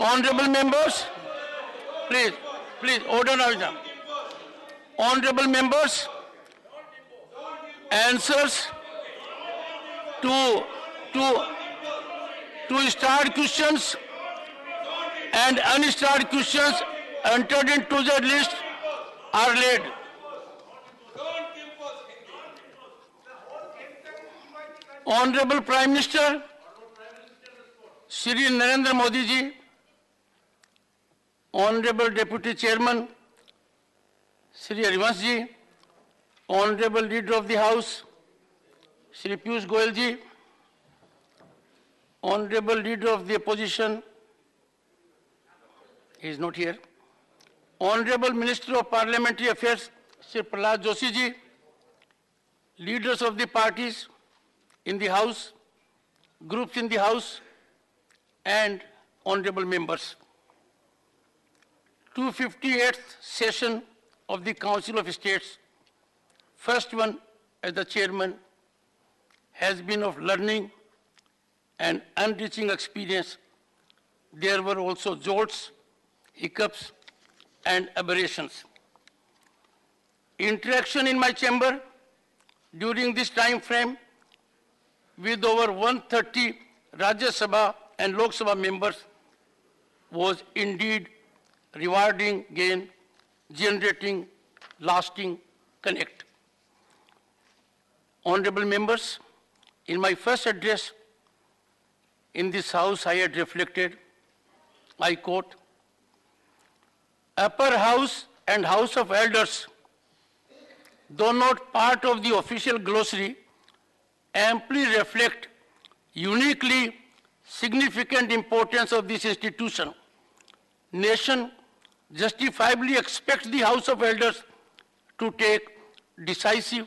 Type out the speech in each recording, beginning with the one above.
Honorable members, please, order now. Honorable members, answers to starred questions and unstarred questions entered into the list are laid. Honorable Prime Minister, Shri Narendra Modi ji, Honorable Deputy Chairman, Shri Harivansh ji, Honorable Leader of the House, Shri Piyush Goyal ji, Honorable Leader of the Opposition, he is not here, Honorable Minister of Parliamentary Affairs, Shri Prahlad Joshi ji, leaders of the parties in the House, groups in the House, and honorable members. 258th session of the Council of States, first one as the chairman, has been of learning and enriching experience. There were also jolts, hiccups, and aberrations. Interaction in my chamber during this time frame with over 130 Rajya Sabha and Lok Sabha members was indeed rewarding gain, generating lasting connect. Honorable members, in my first address in this House, I had reflected, I quote, Upper House and House of Elders, though not part of the official glossary, amply reflect uniquely significant importance of this institution. Nation justifiably expects the House of Elders to take decisive,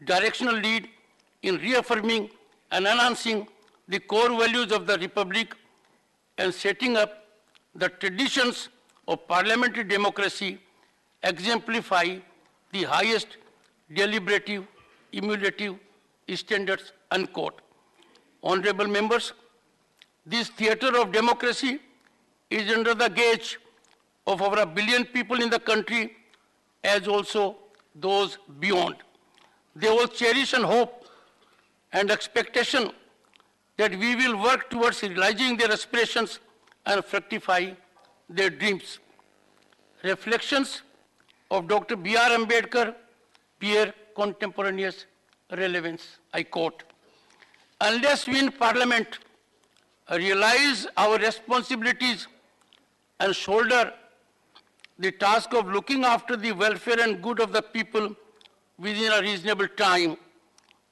directional lead in reaffirming and enhancing the core values of the Republic and setting up the traditions of parliamentary democracy, exemplify the highest deliberative, emulative standards, unquote. Honorable members, this theater of democracy is under the gauge of over 1 billion people in the country, as also those beyond. They all cherish and hope and expectation that we will work towards realizing their aspirations and fructify their dreams. Reflections of Dr. B.R. Ambedkar bear contemporaneous relevance. I quote, unless we in Parliament realize our responsibilities and shoulder the task of looking after the welfare and good of the people within a reasonable time,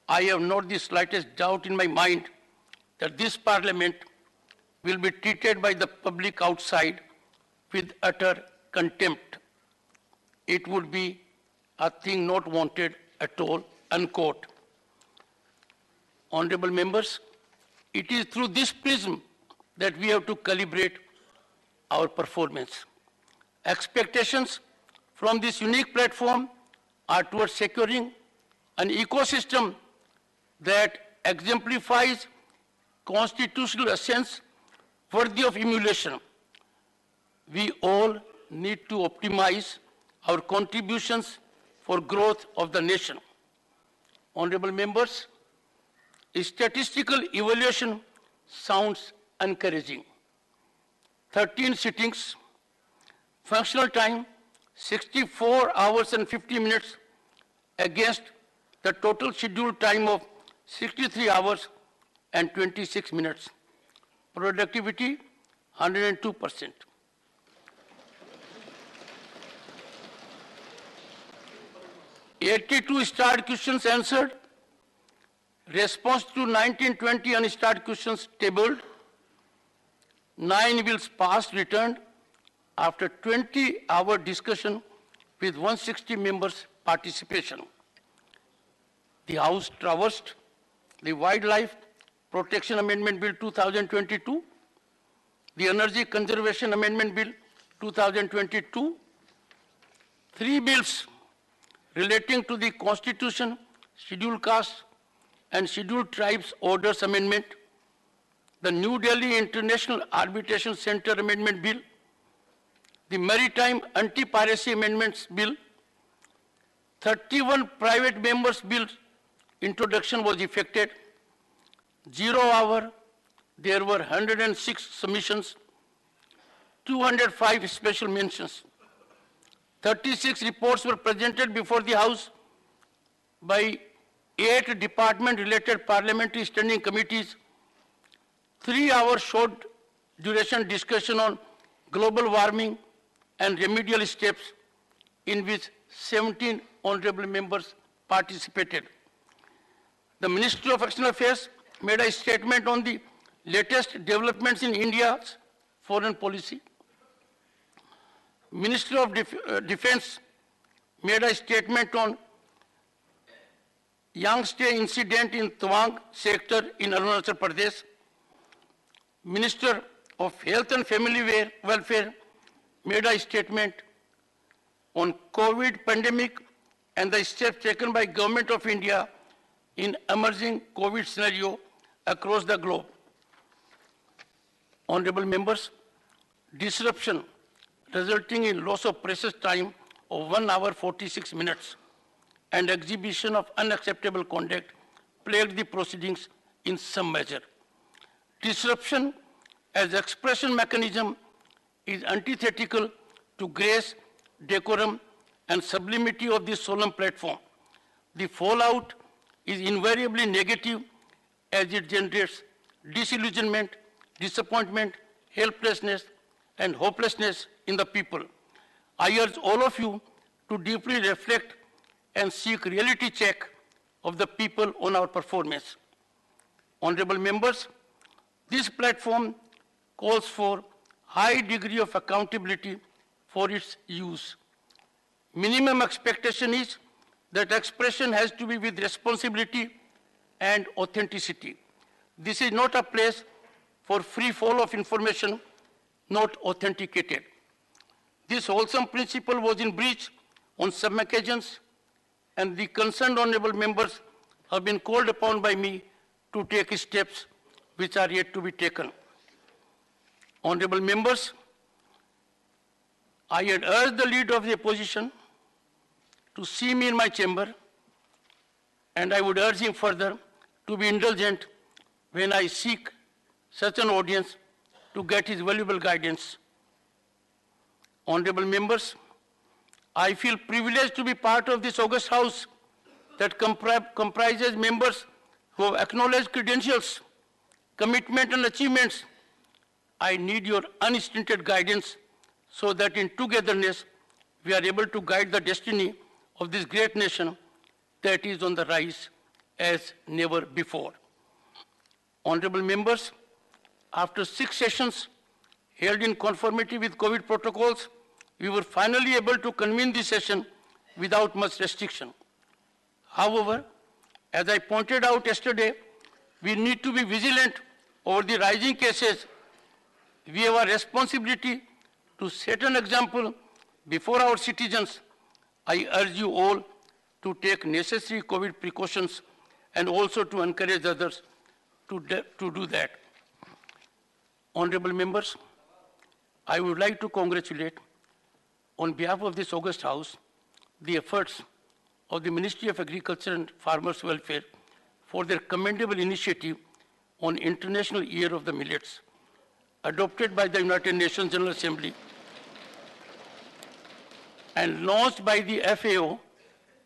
I have not the slightest doubt in my mind that this Parliament will be treated by the public outside with utter contempt. It would be a thing not wanted at all, unquote. Honorable members, it is through this prism that we have to calibrate our performance. Expectations from this unique platform are towards securing an ecosystem that exemplifies constitutional essence worthy of emulation. We all need to optimize our contributions for growth of the nation. Honorable members, statistical evaluation sounds encouraging. 13 sittings, functional time 64 hours and 50 minutes against the total scheduled time of 63 hours and 26 minutes. Productivity 102%. (82 starred questions answered), response to 1920 unstarred questions tabled, 9 bills passed returned after 20-hour discussion with 160 members' participation. The House traversed the Wildlife Protection Amendment Bill 2022, the Energy Conservation Amendment Bill 2022, 3 bills relating to the Constitution, Scheduled Castes and Scheduled Tribes Orders Amendment, the New Delhi International Arbitration Center Amendment Bill, the Maritime Anti-Piracy Amendments Bill, 31 private members' bills introduction was effected. 0 hour, there were 106 submissions, 205 special mentions. 36 reports were presented before the House by 8 department-related parliamentary standing committees. 3-hour short duration discussion on global warming and remedial steps, in which 17 honorable members participated. The Ministry of External Affairs made a statement on the latest developments in India's foreign policy. Ministry of Defense made a statement on youngster incident in Tawang sector in Arunachal Pradesh. Minister of Health and Family Welfare made a statement on COVID pandemic and the steps taken by Government of India in emerging COVID scenario across the globe. Honorable members, disruption resulting in loss of precious time of 1 hour 46 minutes and exhibition of unacceptable conduct plagued the proceedings in some measure. Disruption as expression mechanism is antithetical to grace, decorum, and sublimity of this solemn platform. The fallout is invariably negative as it generates disillusionment, disappointment, helplessness, and hopelessness in the people. I urge all of you to deeply reflect and seek reality check of the people on our performance. Honorable members, this platform calls for high degree of accountability for its use. Minimum expectation is that expression has to be with responsibility and authenticity. This is not a place for free fall of information not authenticated. This wholesome principle was in breach on some occasions, and the concerned honorable members have been called upon by me to take steps which are yet to be taken. Honorable members, I had urged the leader of the opposition to see me in my chamber, and I would urge him further to be indulgent when I seek such an audience to get his valuable guidance. Honorable members, I feel privileged to be part of this august house that comprises members who have acknowledged credentials, commitment, and achievements. I need your unstinted guidance so that in togetherness we are able to guide the destiny of this great nation that is on the rise as never before. Honorable members, after 6 sessions held in conformity with COVID protocols, we were finally able to convene this session without much restriction. However, as I pointed out yesterday, we need to be vigilant over the rising cases. We have a responsibility to set an example before our citizens. I urge you all to take necessary COVID precautions and also to encourage others to do that. Honorable members, I would like to congratulate on behalf of this august house the efforts of the Ministry of Agriculture and Farmers' Welfare for their commendable initiative on International Year of the Millets, adopted by the United Nations General Assembly and launched by the FAO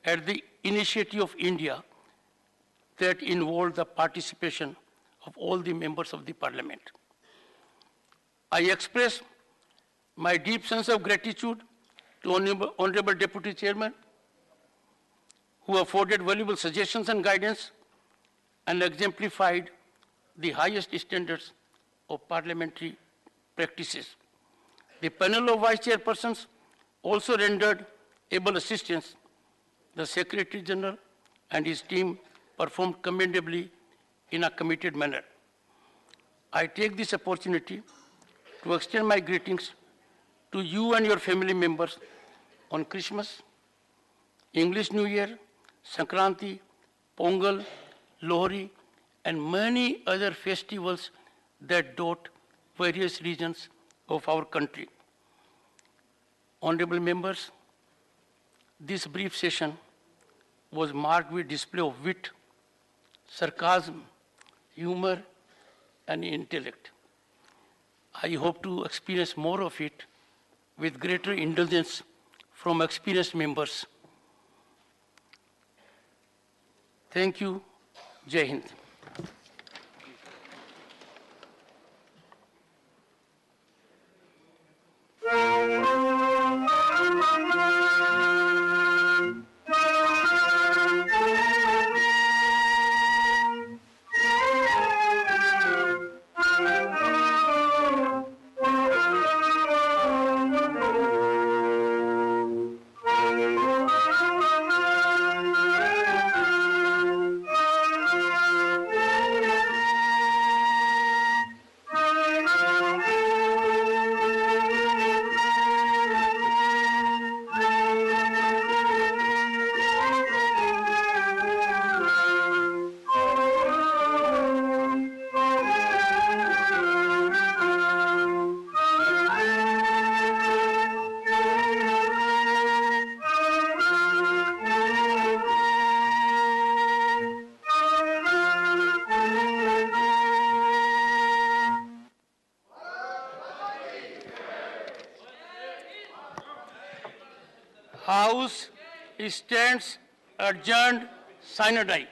at the initiative of India, that involved the participation of all the members of the Parliament. I express my deep sense of gratitude to Honorable Deputy Chairman, who afforded valuable suggestions and guidance and exemplified the highest standards of parliamentary practices. The panel of vice chairpersons also rendered able assistance. The Secretary General and his team performed commendably in a committed manner. I take this opportunity to extend my greetings to you and your family members on Christmas, English New Year, Sankranti, Pongal, Lohri, and many other festivals that dot various regions of our country. Honorable members, this brief session was marked with display of wit, sarcasm, humor, and intellect. I hope to experience more of it with greater indulgence from experienced members. Thank you. Jai Hind. House stands adjourned sine die.